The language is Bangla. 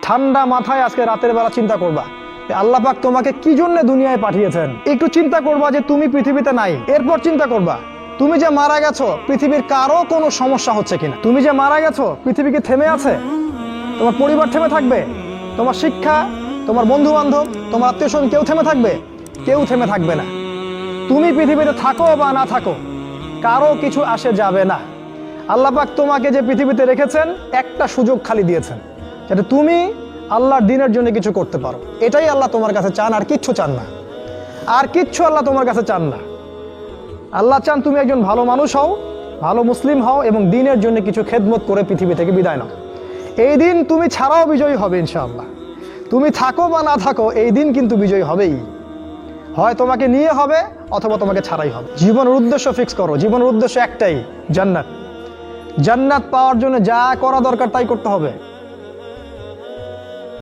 ঠান্ডা মাথায় আজকে রাতের বেলা চিন্তা করবা আল্লাহ পাক তোমাকে কি জন্য দুনিয়ায় পাঠিয়েছেন। একটু চিন্তা করবা যে তুমি পৃথিবীতে নাই। এরপর চিন্তা করবা তুমি যে মারা গেছো পৃথিবীর কারো কোনো সমস্যা হচ্ছে কিনা। তুমি যে মারা গেছো পৃথিবী কি থেমে আছে? তোমার পরিবার থেমে থাকবে? তোমার শিক্ষা, তোমার বন্ধু বান্ধব, তোমার আত্মীয় স্বজন কেউ থেমে থাকবে? কেউ থেমে থাকবে না। তুমি পৃথিবীতে থাকো বা না থাকো কারো কিছু আসে যাবে না। আল্লাহ পাক তোমাকে যে পৃথিবীতে রেখেছেন একটা সুযোগ খালি দিয়েছেন যাতে তুমি আল্লাহর দ্বীনের জন্য কিছু করতে পারো। এটাই আল্লাহ তোমার কাছে চান, আর কিচ্ছু চান না। আর কিচ্ছু আল্লাহ তোমার কাছে চান না। আল্লাহ চান তুমি একজন ভালো মানুষ হও, ভালো মুসলিম হও এবং দ্বীনের জন্য কিছু খেদমত করে পৃথিবী থেকে বিদায় নাও। এই দিন তুমি ছাড়াও বিজয়ী হবে ইনশাআল্লাহ। তুমি থাকো বা না থাকো এই দিন কিন্তু বিজয়ী হবেই। হয় তোমাকে নিয়ে হবে অথবা তোমাকে ছাড়াই হবে। জীবনের উদ্দেশ্য ফিক্স করো। জীবনের উদ্দেশ্য একটাই, জান্নাত। জান্নাত পাওয়ার জন্য যা করা দরকার তাই করতে হবে।